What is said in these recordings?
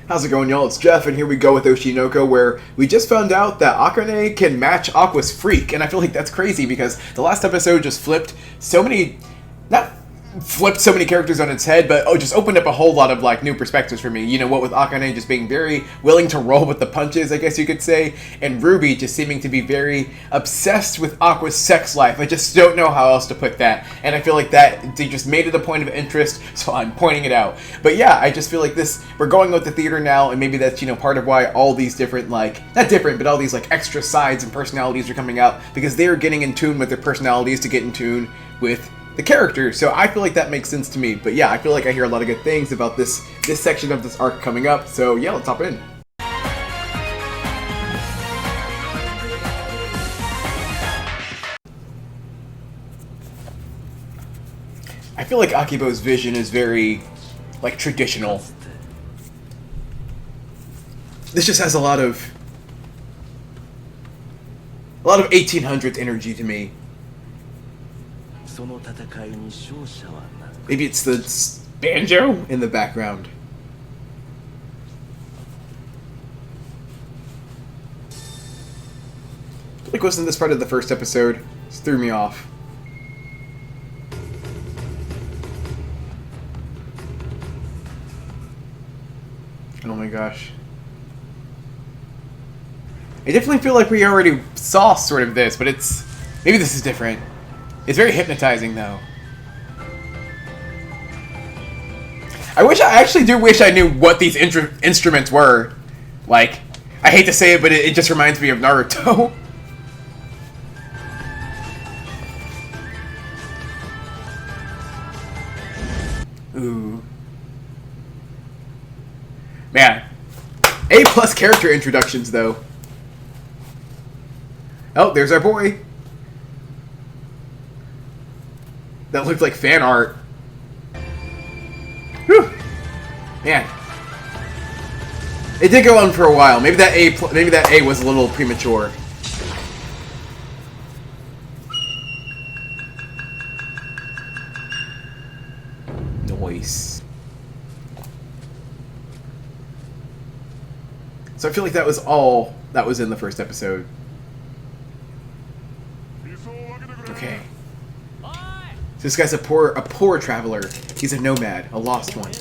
How's it going, y'all? It's Jeff, and here we go with Oshinoko, where we just found out that Akane can match Aqua's freak, and I feel like that's crazy because the last episode just flipped so many, not flipped so many characters on its head, but just opened up a whole lot of like new perspectives for me. You know what, with Akane just being very willing to roll with the punches, I guess you could say, and Ruby just seeming to be very obsessed with Aqua's sex life. I just don't know how else to put that, and I feel like that they just made it a point of interest, so I'm pointing it out. But yeah, I just feel like we're going out the theater now, and maybe that's, you know, part of why all these different, like, not different, but all these like extra sides and personalities are coming out, because they're getting in tune with their personalities to get in tune with the character. So I feel like that makes sense to me. But yeah, I feel like I hear a lot of good things about this section of this arc coming up. So yeah, let's hop in. I feel like Akibo's vision is very, like, traditional. This just has a lot of 1800s energy to me. Maybe it's the banjo in the background. Like, wasn't this part of the first episode? This threw me off. Oh my gosh. I definitely feel like we already saw sort of this, but maybe this is different. It's very hypnotizing, though. I actually do wish I knew what these instruments were. Like, I hate to say it, but it just reminds me of Naruto. Ooh. Man. A+ character introductions, though. Oh, there's our boy. That looked like fan art. Whew. Man. It did go on for a while. Maybe that A was a little premature. Noise. So I feel like that was all that was in the first episode. Okay. So this guy's a poor traveler. He's a nomad, a lost one.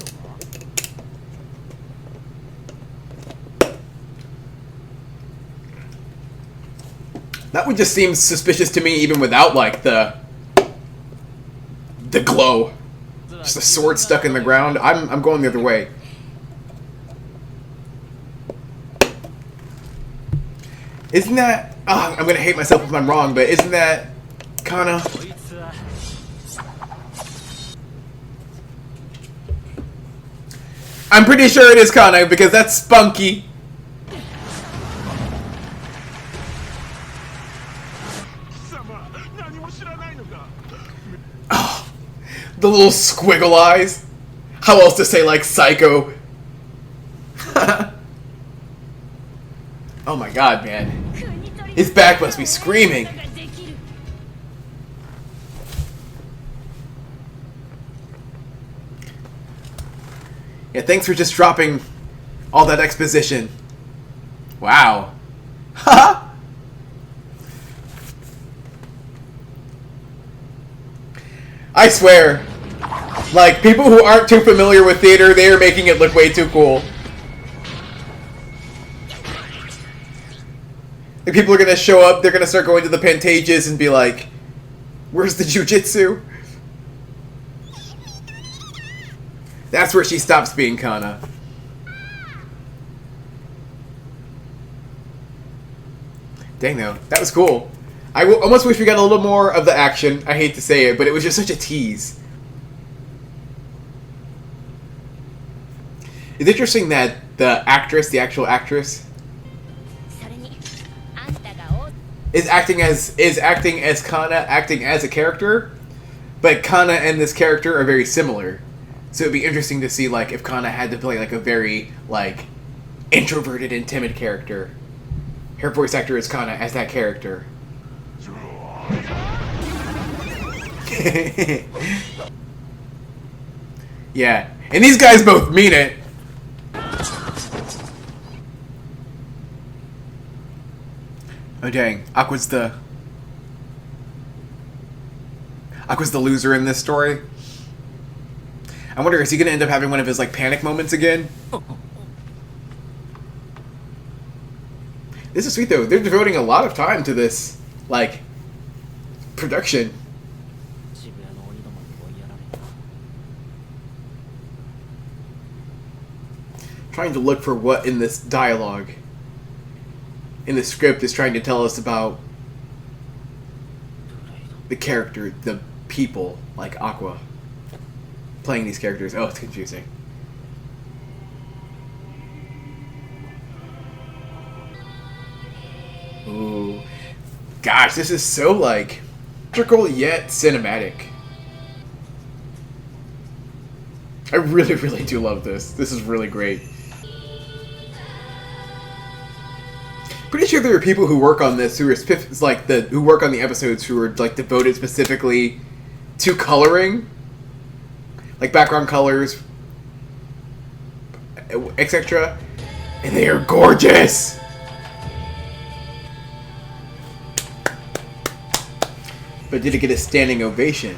That would just seem suspicious to me, even without like the glow. Just a sword stuck in the ground. I'm going the other way. Isn't that? Oh, I'm gonna hate myself if I'm wrong, but isn't that Kana? I'm pretty sure it is Kana because that's spunky. Oh, the little squiggle eyes. How else to say, like, psycho? Oh my god, man. His back must be screaming. Yeah, thanks for just dropping all that exposition. Wow. Haha. I swear, like, people who aren't too familiar with theater, they are making it look way too cool. Like, people are gonna show up, they're gonna start going to the Pantages and be like, where's the jujitsu? That's where she stops being Kana. Dang, though. That was cool. I almost wish we got a little more of the action. I hate to say it, but it was just such a tease. It's interesting that the actual actress, is acting as Kana, acting as a character, but Kana and this character are very similar. So it'd be interesting to see, like, if Kana had to play, like, a very, like, introverted and timid character. Her voice actor is Kana as that character. Yeah. And these guys both mean it. Oh dang, Aqua's the loser in this story. I wonder, is he gonna end up having one of his like panic moments again? This is sweet though. They're devoting a lot of time to this, like, production. Trying to look for what in this dialogue, in the script, is trying to tell us about the character, the people, like Aqua. Playing these characters. Oh, it's confusing. Ooh. Gosh, this is so, like, theatrical yet cinematic. I really, really do love this. This is really great. Pretty sure there are people who work on this who are who work on the episodes who are like devoted specifically to coloring, like background colors, etc. And they are gorgeous. But did it get a standing ovation?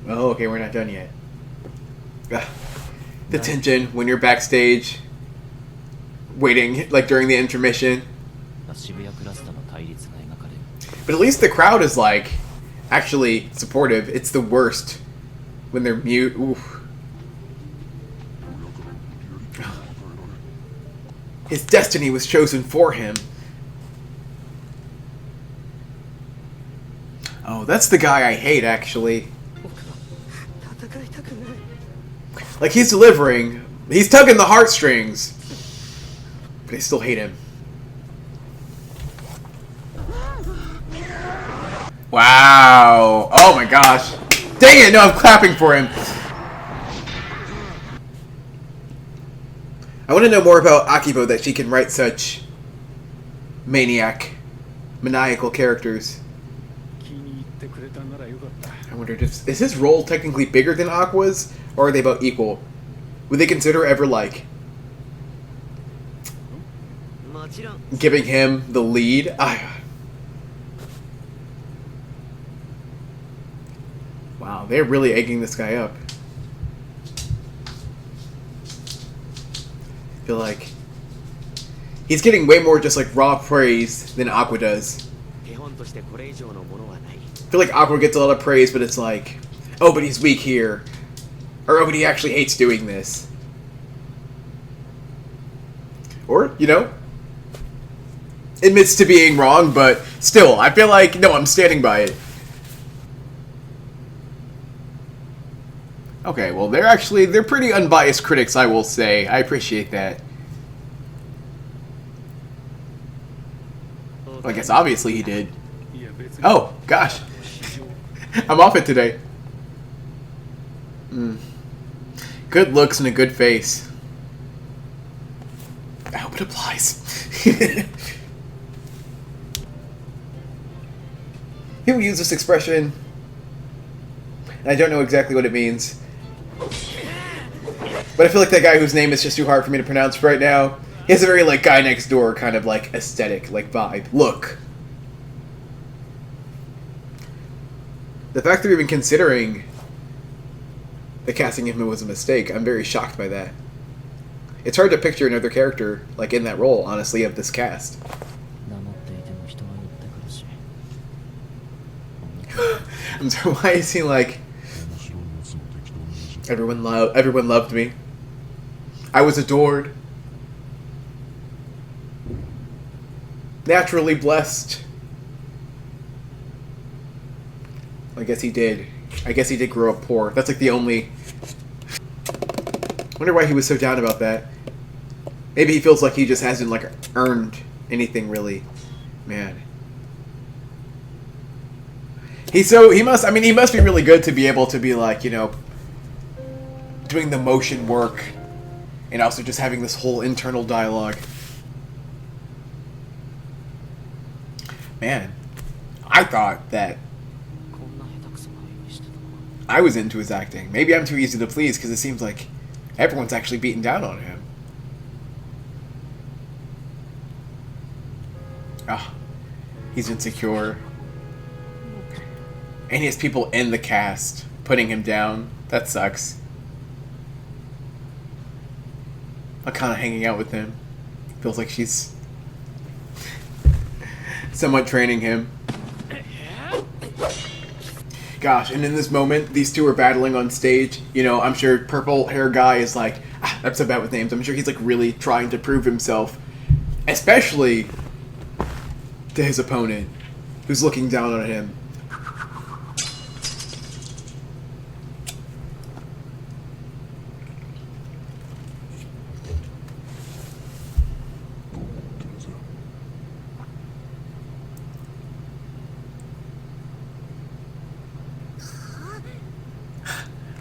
Oh, okay, we're not done yet. Ugh. The tension when you're backstage, waiting, like during the intermission. But at least the crowd is like actually supportive. It's the worst when they're mute. Oof. His destiny was chosen for him. Oh, that's the guy I hate, actually. Like, he's delivering. He's tugging the heartstrings. But I still hate him. Wow. Oh my gosh. Dang it, no, I'm clapping for him. I want to know more about Akibo, that she can write such maniacal characters. I wonder, is his role technically bigger than Aqua's, or are they about equal? Would they consider ever, like, giving him the lead? Wow, they're really egging this guy up. I feel like he's getting way more just like raw praise than Aqua does. I feel like Aqua gets a lot of praise, but it's like, oh, but he's weak here. Or, oh, but he actually hates doing this. Or, you know, admits to being wrong, but still, I feel like, no, I'm standing by it. Okay, well, they're pretty unbiased critics, I will say. I appreciate that. Well, I guess obviously he did. Oh, gosh. I'm off it today. Good looks and a good face. I hope it applies. People use this expression, and I don't know exactly what it means. But I feel like that guy whose name is just too hard for me to pronounce right now, he has a very, like, guy next door kind of, like, aesthetic, like, vibe. Look. The fact that we're even considering the casting of him was a mistake, I'm very shocked by that. It's hard to picture another character, like, in that role, honestly, of this cast. I'm sorry, why is he like... Everyone loved me. I was adored. Naturally blessed. I guess he did. I guess he did grow up poor. That's like the only... I wonder why he was so down about that. Maybe he feels like he just hasn't, like, earned anything, really. Man. He must be really good to be able to be, like, you know, doing the motion work and also just having this whole internal dialogue. Man, I thought that I was into his acting. Maybe I'm too easy to please because it seems like everyone's actually beaten down on him. He's insecure. And he has people in the cast putting him down. That sucks. I'm kind of hanging out with him. Feels like she's somewhat training him. Gosh, and in this moment, these two are battling on stage. You know, I'm sure purple hair guy is like, I'm so bad with names. I'm sure he's like really trying to prove himself. Especially to his opponent, who's looking down on him.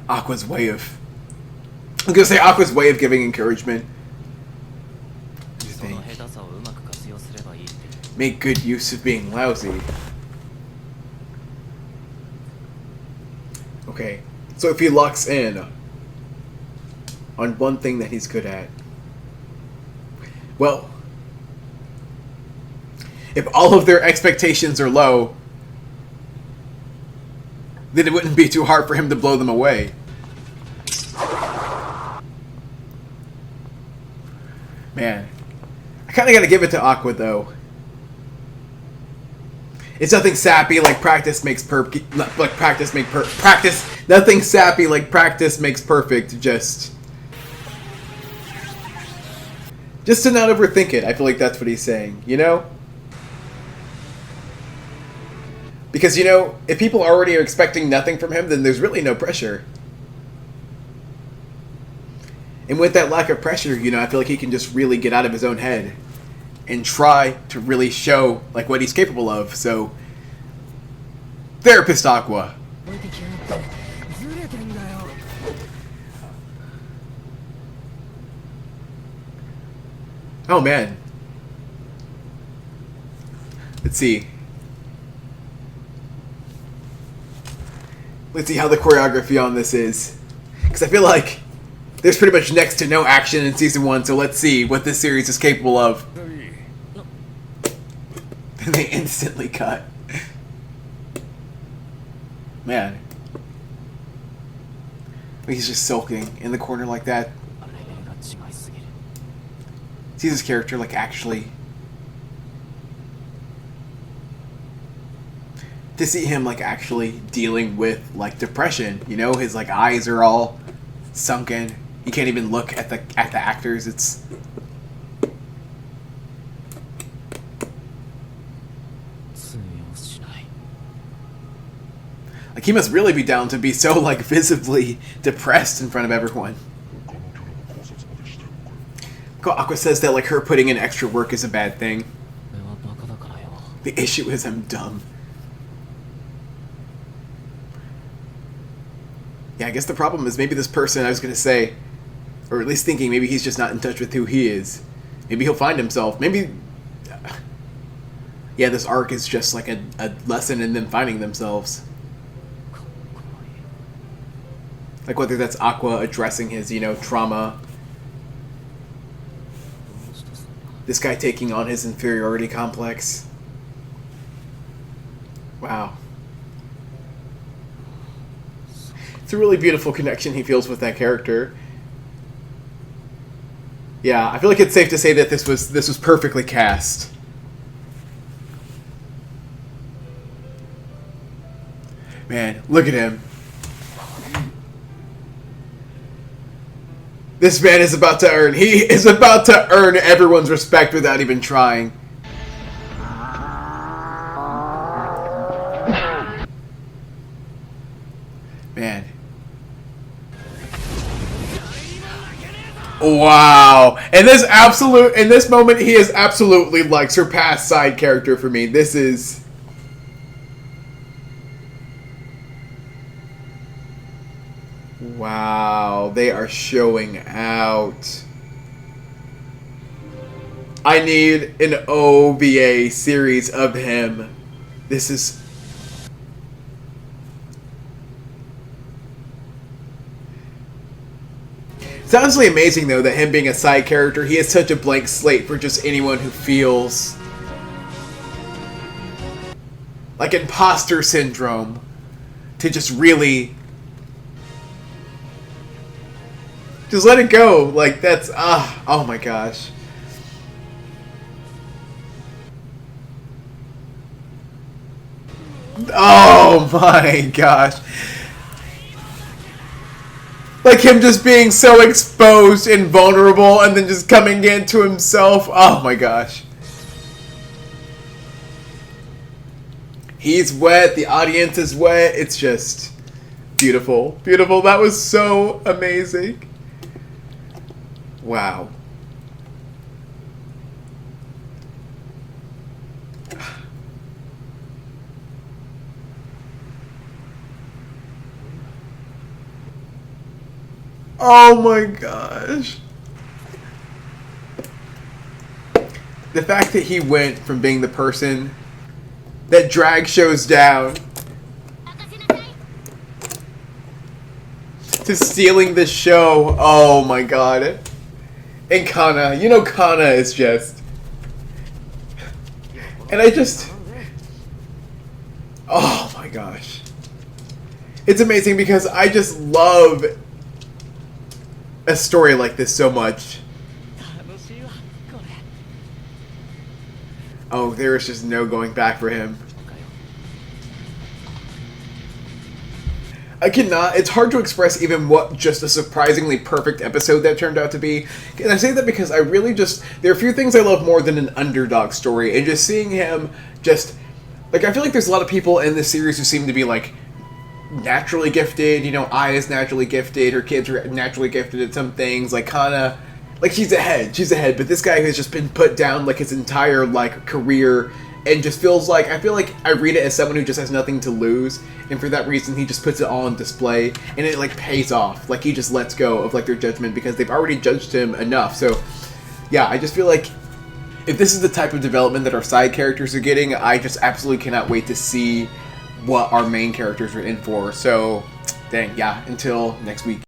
Aqua's way of... I'm gonna say Aqua's way of giving encouragement. What do you think? Make good use of being lousy. Okay, so if he locks in on one thing that he's good at, well, if all of their expectations are low, then it wouldn't be too hard for him to blow them away. Man, I kind of got to give it to Aqua though. It's nothing sappy like practice makes practice. Nothing sappy like practice makes perfect. Just to not overthink it. I feel like that's what he's saying. You know. Because, you know, if people already are expecting nothing from him, then there's really no pressure. And with that lack of pressure, you know, I feel like he can just really get out of his own head and try to really show, like, what he's capable of. So, Therapist Aqua. Oh, man. Let's see. Let's see how the choreography on this is. Because I feel like there's pretty much next to no action in Season 1, so let's see what this series is capable of. And they instantly cut. Man. He's just sulking in the corner like that. See this character, like, actually... To see him, like, actually dealing with, like, depression, you know? His, like, eyes are all sunken. You can't even look at the actors. It's... Like, he must really be down to be so, like, visibly depressed in front of everyone. Aqua says that, like, her putting in extra work is a bad thing. The issue is I'm dumb. Yeah, I guess the problem is maybe this person, I was going to say, or at least thinking maybe he's just not in touch with who he is. Maybe he'll find himself. Maybe, yeah, this arc is just like a lesson in them finding themselves. Like whether that's Aqua addressing his, you know, trauma. This guy taking on his inferiority complex. Wow. It's a really beautiful connection he feels with that character. Yeah, I feel like it's safe to say that this was perfectly cast. Man, look at him. This man is about to earn. He is about to earn everyone's respect without even trying. Man. Wow. In this moment, he is absolutely like surpassed side character for me. This is... Wow, they are showing out. I need an OVA series of him. This is... It's honestly amazing, though, that him being a side character, he has such a blank slate for just anyone who feels... like imposter syndrome to just really just let it go. Like that's oh my gosh. Oh my gosh. Like him just being so exposed and vulnerable and then just coming into himself. Oh my gosh. He's wet, the audience is wet. It's just beautiful. Beautiful. That was so amazing. Wow. Oh my gosh. The fact that he went from being the person that drag shows down to stealing the show. Oh my god. And Kana, you know Kana is just... And I just... Oh my gosh. It's amazing because I just love a story like this so much. Oh, there is just no going back for him. I cannot, it's hard to express even what just a surprisingly perfect episode that turned out to be. And I say that because I really just, there are a few things I love more than an underdog story. And just seeing him just, like I feel like there's a lot of people in this series who seem to be like, naturally gifted, you know, Ai is naturally gifted, her kids are naturally gifted at some things, like Kana, like she's ahead, but this guy has just been put down like his entire like career and just feels like, I feel like I read it as someone who just has nothing to lose, and for that reason he just puts it all on display, and it like pays off, like he just lets go of like their judgment because they've already judged him enough. So yeah, I just feel like if this is the type of development that our side characters are getting, I just absolutely cannot wait to see what our main characters are in for. So, dang, yeah, until next week.